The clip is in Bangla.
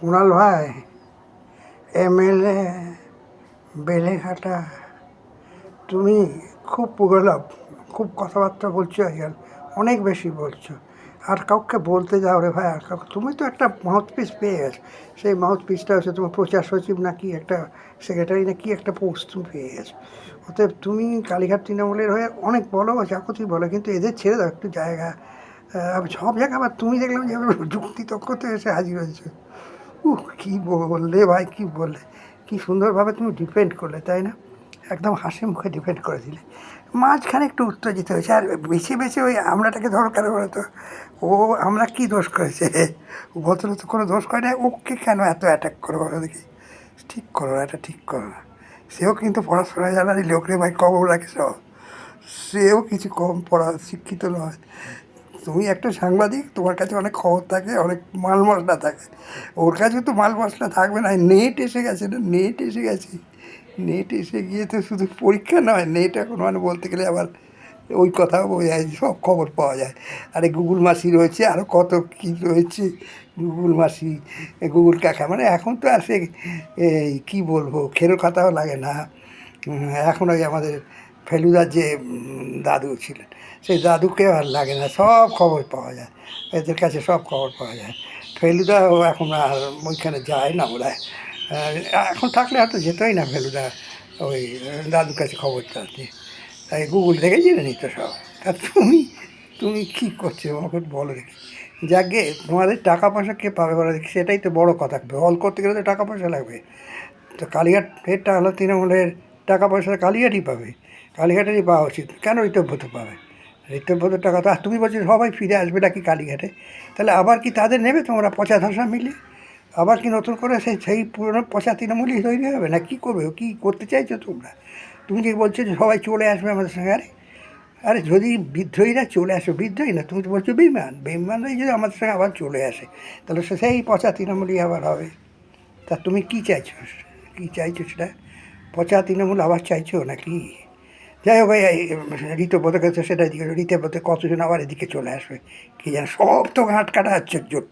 কুণাল ভাই, এমএলএ বেলেঘাটা, তুমি খুব পুগলভ, খুব কথাবার্তা বলছো আজকাল, অনেক বেশি বলছো। আর কাউকে বলতে যাও রে ভাই, আর কাউকে, তুমি তো একটা মাউথপিস পেয়ে গেছো। সেই মাউথপিসটা হচ্ছে তোমার প্রচার সচিব নাকি একটা সেক্রেটারি নাকি একটা পোস্ট তুমি পেয়ে গেছো। অতএব তুমি কালীঘাট তৃণমূলের হয়ে অনেক বলো, যা কথাই বলো, কিন্তু এদের ছেড়ে দাও একটু জায়গা। সব জায়গায় আবার তুমি দেখলাম যে যুক্তিতক্কতে এসে হাজির হয়েছে। কী বললে ভাই, কী বললে, কী সুন্দরভাবে তুমি ডিফেন্ড করলে, তাই না? একদম হাসি মুখে ডিফেন্ড করে দিলে। মাঝখানে একটু উত্তেজিত হয়েছে, আর বেছে বেছে ওই আমরাটাকে ধরো কেন বলো তো? ও আমরা কী দোষ করেছে? ভদ্রলোক তো কোনো দোষ করে না, ওকে কেন এত অ্যাটাক করো বলো দেখি? ঠিক করো, এটা ঠিক করো না। সেও কিন্তু পড়াশোনা জানারই লোক রে ভাই, খবর রাখে সব। সেও কিছু কম পড়া শিক্ষিত নয়। তুমি একটা সাংবাদিক, তোমার কাছে অনেক খবর থাকে, অনেক মাল মশলা থাকে। ওর কাছে তো মাল মশলা থাকবে না। নেট এসে গেছে না, নেট এসে গেছে। নেট এসে গিয়ে তো শুধু পরীক্ষা নয়, নেট এখন মানে বলতে গেলে আবার ওই কথাও বোঝায়, সব খবর পাওয়া যায়। আরে গুগল মাসি রয়েছে, আরও কত কী রয়েছে। গুগল মাসি, গুগল কাকা, মানে এখন তো আর সে এই কী বলবো, খেরো খাতাও লাগে না। এখন ওই আমাদের ফেলুদার যে দাদু ছিলেন, সেই দাদুকে আর লাগে না, সব খবর পাওয়া যায়, এদের কাছে সব খবর পাওয়া যায়। ফেলুদাও এখন আর ওইখানে যায় না ওরা। এখন থাকলে হয়তো যেতই না ফেলুদা ওই দাদুর কাছে খবর চাচ্ছে, তাই গুগল থেকে জেনে নিত সব। তা তুমি তুমি কী করছো আমাকে বলো দেখি। যাকে তোমাদের টাকা পয়সা কে পাবে বলো দেখি, সেটাই তো বড় কথা। বল করতে গেলে তো টাকা পয়সা লাগবে। তো কালীঘাট এরটা হলো তৃণমূলের, টাকা পয়সা কালীঘাটই পাবে, কালীঘাটেরই পাওয়া উচিত। কেন ঋতব্রত পাবে? ঋতব্রতর টাকা তো, আর তুমি বলছো সবাই ফিরে আসবে নাকি কালীঘাটে? তাহলে আবার কি তাদের নেবে তোমরা পচা ধসা মিলিয়ে? আবার কি নতুন করে সেই সেই পুরনো পচা তৃণমূলই তৈরি হবে, না কী করবে? কী করতে চাইছো তোমরা? তুমি যে বলছো যে সবাই চলে আসবে আমাদের সঙ্গে, আরে আরে যদি বিদ্রোহীরা চলে আসে, বিদ্রোহী না, তুমি তো বলছো বেইমান, বেইমানরাই যদি আমাদের সঙ্গে আবার চলে আসে, তাহলে সে সেই পচা তৃণমূলই আবার হবে। তা তুমি কী চাইছো? কী চাইছো সেটা? পচা তৃণমূল আবার চাইছো নাকি? যাই হোক ভাই, ঋতব্রতকে তো সেটা দিকে, ঋতব্রত কতজন আবার এদিকে চলে আসবে কি জানে, সব তো ঘাট কাটা হচ্ছে জোট।